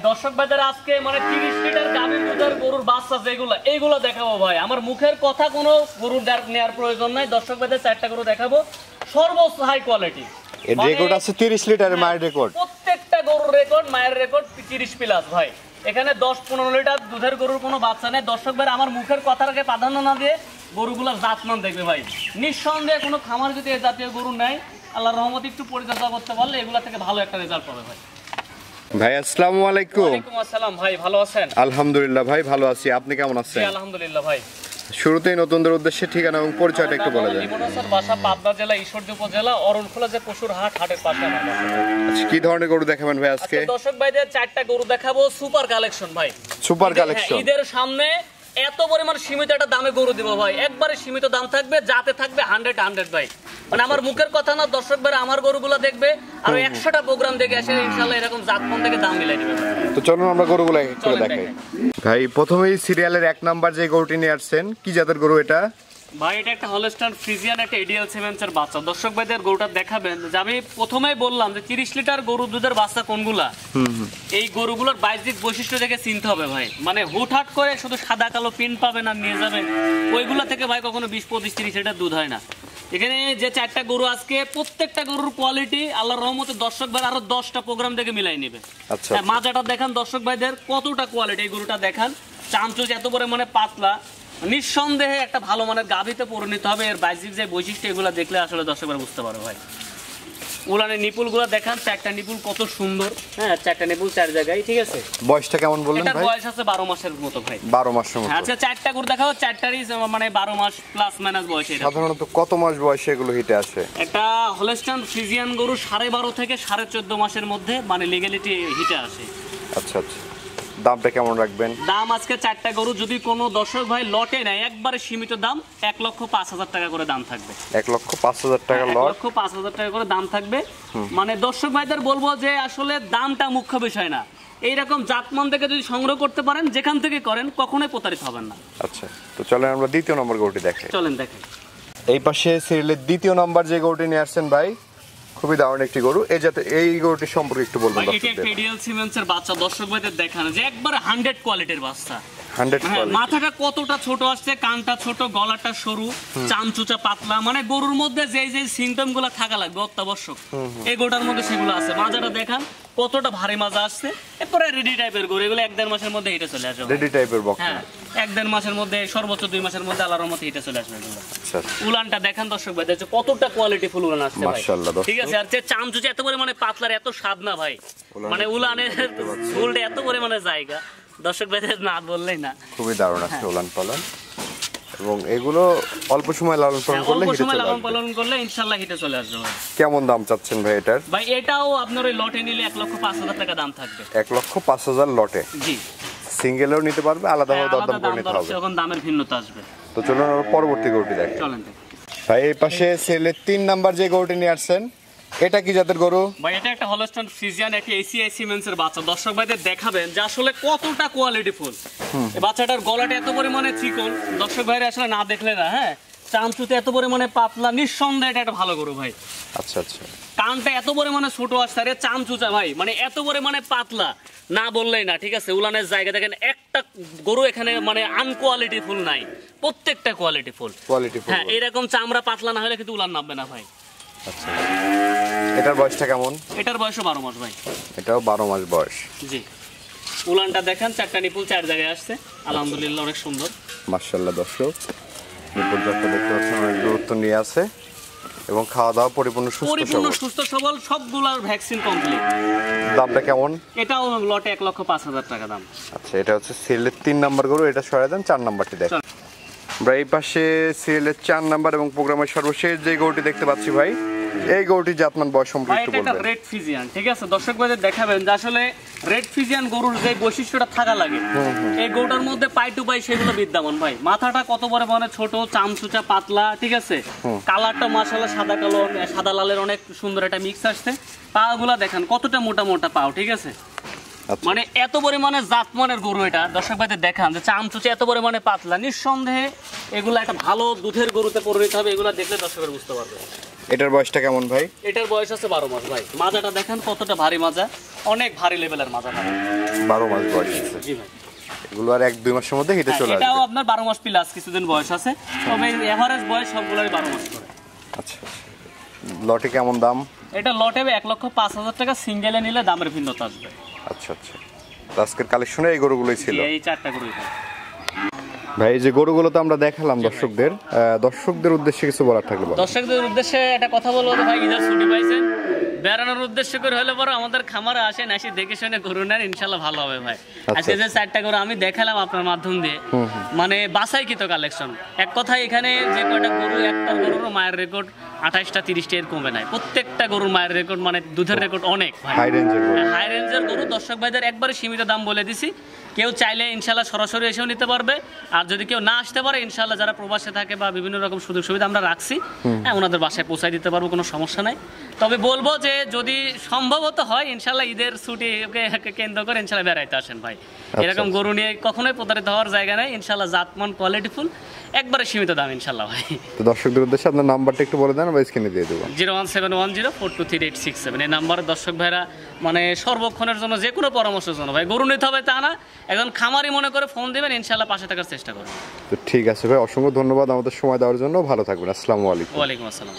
দর্শক ভাইদের আজকে মানে 30 লিটার গাভীর দুধের গরুর বাচ্চা যেগুলো এইগুলো দেখাবো ভাই। আমার মুখের কথা কোনো গরুর নেওয়ার প্রয়োজন নাই। দর্শক ভাইদের 4টা গরু দেখাবো সর্বোচ্চ হাই কোয়ালিটি। এর রেকর্ড আছে 30 লিটারের মায়ের রেকর্ড। প্রত্যেকটা গরুর রেকর্ড, মায়ের রেকর্ড 30 প্লাস ভাই। এখানে 10-15 লিটার দুধের গরুর কোনো বাচ্চা নেই। দর্শক ভাই আমার মুখের কথাটাকে প্রাধান্য না দিয়ে গরুগুলোর জাতমান দেখবে ভাই। নিঃসন্দেহে কোনো খামার যদি এই জাতীয় গরু নেয়, আল্লাহর রহমতে একটু পরিচর্যা করতে পারলে এগুলা থেকে ভালো একটা রেজাল্ট পাবে ভাই। ভাই আসসালামু আলাইকুম। ওয়ালাইকুম আসসালাম ভাই, ভালো আছেন? আলহামদুলিল্লাহ ভাই ভালো আছি, আপনি কেমন আছেন? জি আলহামদুলিল্লাহ ভাই। শুরুতেই নতুনদের উদ্দেশ্যে ঠিকানা এবং পরিচয়টা একটু বলে দেন। লিমনসর বাসা পাবনা জেলা ঈশ্বরদী উপজেলা অরণখোলা যে পশুর হাটের পাশে আমার বাসা। আচ্ছা কি ধরনের গরু দেখাবেন ভাই আজকে? দর্শক ভাইদের 4টা গরু দেখাবো সুপার কালেকশন ভাই। Super collection. ঈদের সামনে এত পরিমাণ সীমিত একটা দামে গরু দিব ভাই, একবারে সীমিত দাম থাকবে, যাতে থাকবে 100 ভাই। মানে আমার মুখের কথা না, দর্শক ভাই আমার গরুগুলো দেখবে আর 100টা প্রোগ্রাম দেখে আসে ইনশাআল্লাহ এরকম জাতমান থেকে দাম মিলাই দিবে। তো চলুন আমরা গরুগুলো একটু দেখাই ভাই। প্রথমেই সিরিয়ালের 1 নাম্বার যে গরুটি নিয়ে আসছেন, কি জাতের গরু এটা? ভাই এটা একটা হলস্টাইন ফ্রিজিয়ান, একটা এডিএল সেভেন্সের বাচ্চা। দর্শক ভাইদের গরুটা দেখাবেন যে আমি প্রথমেই বললাম যে 30 লিটার গরুর দুধের বাচ্চা কোনগুলা। এই গরুগুলোর বাহ্যিক বৈশিষ্ট্য থেকে চিনতে হবে ভাই। মানে হুটহাট করে শুধু সাদা কালো পিন পাবেন আর নিয়ে যাবেন, ওইগুলো থেকে ভাই কখনো 20-25-30 লিটার দুধ হয় না। এখানে যে 4টা গরু আজকে, প্রত্যেকটা গরুর কোয়ালিটি আল্লাহর রহমতে দর্শক ভাই আরো 10টা প্রোগ্রাম থেকে মিলাই নেবে। আচ্ছা মাজাটা দেখান দর্শক ভাইদের কতটা কোয়ালিটি, এই গরুটা দেখান। চামচুচ এত বড় মানে পাতলা, নিঃসন্দেহে একটা ভালো মানের গাভীতে পরিণত হবে। এর বাহ্যিক যে বৈশিষ্ট্য এগুলো দেখলে আসলে দর্শকরা বুঝতে পারবে ভাই। উলানের নিপুলগুলো দেখান, 4টা নিপুল কত সুন্দর। হ্যাঁ 4টা নিপুল 4 জায়গায়, ঠিক আছে। বয়সটা কেমন বললেন ভাই? এটার বয়স আছে 12 মাসের মতো ভাই। 12 মাসের মতো। আচ্ছা 4টা গরু দেখাও, 4টারই মানে 12 মাস প্লাস মাইনাস বয়স। এটা সাধারণত কত মাস বয়সে এগুলো হিটে আসে? একটা হলস্টাইন ফ্রিজিয়ান গরু 12.5 থেকে 14.5 মাসের মধ্যে মানে লিগ্যালিটি হিটে আসে। আচ্ছা আচ্ছা, দামটা কেমন রাখবেন? দাম আজকে 4টা গরু যদি কোনো দর্শক ভাই লটে নেয়, একবারে সীমিত দাম 1,05,000 টাকা করে দাম থাকবে। 1,05,000 টাকা লট, 1,05,000 টাকা করে দাম থাকবে। মানে দর্শক ভাইদের বলবো যে আসলে দামটা মুখ্য বিষয় না, এইরকম জাতমান থেকে যদি সংগ্রহ করতে পারেন, যেখান থেকে করেন কখনোই প্রতারিত হবেন না। আচ্ছা তো চলেন আমরা দ্বিতীয় নম্বর গরুটি দেখাই। চলেন দেখেন। এই পাশে সিরিয়ালের দ্বিতীয় নম্বর যে গরুটি নিয়ে আসছেন ভাই, খুবই দারুণ একটি গরু। এই যাতে এই গরুটি সম্পর্কে একটু বলবেন। এটা একটা এডিএল সিমেন্সের বাচ্চা। দর্শক ভাইদের দেখানো যে একবারে 100 কোয়ালিটির বাচ্চা। 100 কোয়ালিটি। মাথাটা কতটা ছোট আসছে, কানটা ছোট, গলাটা সরু, চামচুচা পাতলা। মানে গরুর মধ্যে যে যে সিম্পটম গুলো থাকা লাগবে অত্যাবশ্যক, এই গরুটার মধ্যে সেগুলো আছে। মাজাটা দেখান কতটা ভারী মাজা আসছে। এরপরে রেডি টাইপের গরু, এগুলো 1-1.5 মাসের মধ্যে হিটে চলে আসবে। রেডি টাইপের বকনা। হ্যাঁ 1-1.5 মাসের মধ্যে, সর্বোচ্চ 2 মাসের মধ্যে আল্লাহর রহমতে হিটে চলে আসবে এগুলো। আচ্ছা উলানটা দেখেন দর্শক ভাই, দেখো কতটা কোয়ালিটি ফুল উলান আসছে ভাই। মাশাআল্লাহ। ঠিক আছে। আর যে চামচুচা এত পরিমাণে পাতলার, এত স্বাদ না ভাই। মানে উলানের ফুলটা এত পরিমাণে জায়গা, দর্শক ভাইদের না বললেই না। খুবই দারুণ আছে উলান পালন, এবং এগুলো অল্প সময় লালন পালন করলে হিটে চলে আসবে। লালন পালন করলে ইনশাআল্লাহ হিটে চলে আসবে ভাই। কেমন দাম চাচ্ছেন ভাই এটার? ভাই এটাও আপনার ওই লটে নিলে 1,05,000 টাকা দাম থাকবে। 1,05,000 লটে? জি। সিঙ্গেলও নিতে পারবে, আলাদাভাবে দরদাম করে নিতে হবে। তখন দামের ভিন্নতা আসবে। তো চলুন আমরা পরবর্তী গরুটি দেখি। চলেন দেখি ভাই। এই পাশে সিরিয়ালের 3 নাম্বার যে গরুটি নিয়ে আসছেন, এটা কি জাতের গরু? ভাই এটা একটা হলস্টাইন ফ্রিজিয়ান, একটা এসিআই সিমেন্সের বাচ্চা। দর্শক ভাইদের দেখাবেন যে আসলে কতটা কোয়ালিটি ফুল। এই বাচ্চাটার গলাটা এত পরিমাণে চিকন, দর্শক ভাইরা আসলে না দেখলে না। হ্যাঁ চামচুতে এত পরিমাণে পাতলা, নিঃসন্দেহে এটা একটা ভালো গরু ভাই। আচ্ছা আচ্ছা। কানটা এত পরিমাণে ছোট আসছে, আরে চামচুচা ভাই, মানে এত পরিমাণে পাতলা না বললেই না। ঠিক আছে। উলানের জায়গা দেখেন, একটা গরু এখানে মানে আনকোয়ালিটি ফুল নাই, প্রত্যেকটা কোয়ালিটি ফুল। হ্যাঁ এরকম চামড়া পাতলা না হলে কিন্তু উলান নামবে না ভাই। আচ্ছা। এটার বয়সটা কেমন? এটার বয়সও 12 মাস ভাই। এটাও 12 মাস বয়স। জি। উলানটা দেখেন, 4টা নিপুল 4 জায়গায় আসছে, আলহামদুলিল্লাহ অনেক সুন্দর। মাশাআল্লাহ। দর্শক নিপুল যতটা দেখতে পাচ্ছেন অনেক গুরুত্ব নিয়ে আছে, এবং খাওয়া দাওয়া পরিপূর্ণ সুস্থ সবল, সবগুলোর ভ্যাকসিন কমপ্লিট। দামটা কেমন? এটাও লটে 1,05,000 টাকা দাম। আচ্ছা এটা হচ্ছে সিরিয়ালের 3 নাম্বার গরু। এটা সরাই দেন, 4 নাম্বারটি দেখেন। আমরা এই পাশে সিরিয়ালের 4 নাম্বার এবং প্রোগ্রামের সর্বশেষ যে গরুটি দেখতে পাচ্ছি ভাই, এই গরুটি জাতমান বয়স সম্পর্কে একটু বলবেন। এটা রেড ফিজিয়ান। ঠিক আছে। দর্শক ভাইদের দেখাবেন যে আসলে রেড ফিজিয়ান গরুর যে বৈশিষ্ট্যটা থাকা লাগে, এই গরুটার মধ্যে পাই টু পাই সেগুলো বিদ্যমান ভাই। মাথাটা কত বড় মানে ছোট, চামচুচা পাতলা। ঠিক আছে। কালারটা মাশাআল্লাহ সাদা কালো, সাদা লালের অনেক সুন্দর একটা মিক্স আসছে। পাগুলা দেখেন কতটা মোটা মোটা পাও। ঠিক আছে। মানে এত পরিমাণে জাতমানের গরু এটা। দর্শক ভাইদের দেখান যে চামচুচা এত পরিমাণে পাতলা, নিঃসন্দেহে এগুলা একটা ভালো দুধের গরুতে পরিণত হবে, এগুলা দেখলে দর্শকের বুঝতে পারবে। এটার বয়সটা কেমন ভাই? এটার বয়স আছে 12 মাস ভাই। মাজাটা দেখেন কতটা ভারী মাজা, অনেক ভারী লেভেলের মাজা। 12 মাস বয়স আছে। জি ভাই। এগুলো আর 1-2 মাসের মধ্যে হিটে চলে আসবে। এটাও আপনার 12 মাস প্লাস কিছুদিন বয়স আছে, তবে এভারেজ বয়স সবগুলোই 12 মাস করে। আচ্ছা, লটে কেমন দাম? এটা লটে 1,05,000 টাকা, সিঙ্গেলে নিলে দামের ভিন্নতা আসবে। আচ্ছা আচ্ছা, আজকের কালেকশনে এই গরুগুলোই ছিল। এই 4টা গরুই ভাই। ভাই এই যে গরুগুলো তো আমরা দেখালাম দর্শকদের উদ্দেশ্যে কিছু বলার থাকলে বলুন। দর্শকদের উদ্দেশ্যে একটা কথা বলবো তো ভাই, ঈদের ছুটি পাইছেন, বেড়ানোর উদ্দেশ্য করে হলে পরে আমাদের খামারে আসেন, এসে দেখে শুনে গরু নেন, ইনশাল্লাহ ভালো হবে ভাই। আজকে যে 4টা গরু আমি দেখালাম আপনার মাধ্যম দিয়ে, মানে বাছাইকৃত কালেকশন। এক কথায় এখানে যে কয়টা গরু, একটা গরুর মায়ের রেকর্ড 28টা 30টা এর কমে নাই, প্রত্যেকটা গরুর মায়ের রেকর্ড, মানে দুধের রেকর্ড অনেক ভাই। হাই রেঞ্জের গরু দর্শক ভাইদের একবারে সীমিত দাম বলে দিছি। কেউ চাইলে ইনশাল্লাহ সরাসরি এসেও নিতে পারবে, আর যদি কেউ না আসতে পারে ইনশাল্লাহ যারা প্রবাসে থাকে বা বিভিন্ন রকম সুযোগ সুবিধা আমরা রাখছি, হ্যাঁ ওনাদের বাসায় পৌঁছায় দিতে পারবো, কোনো সমস্যা নাই। তবে বলবো যে যদি সম্ভবত হয় ইনশাল্লাহ ঈদের ছুটিকে কেন্দ্র করে ইনশাল্লাহ বেড়াইতে আসেন ভাই। এরকম গরু নিয়ে কখনোই প্রতারিত হওয়ার জায়গা নেই, ইনশাল্লাহ জাতমান কোয়ালিটিফুল, একবারে সীমিত দাম ইনশাল্লাহ ভাই। তো দর্শকদের উদ্দেশ্যে আপনার নাম্বারটা একটু বলে দেন, আমরা স্ক্রিনে দিয়ে দেবো। 01710423867। এই নাম্বারে দর্শক ভাইরা মানে সর্বক্ষণের জন্য যে কোনো পরামর্শের জন্য ভাই, গরু নিতে হবে তা না, এখন খামারি মনে করে ফোন দিবেন, ইনশাল্লাহ পাশে থাকার চেষ্টা করবেন। তো ঠিক আছে ভাই, অসংখ্য ধন্যবাদ আমাদের সময় দেওয়ার জন্য, ভালো থাকবেন। আসসালামু আলাইকুম। ওয়ালাইকুম আসসালাম।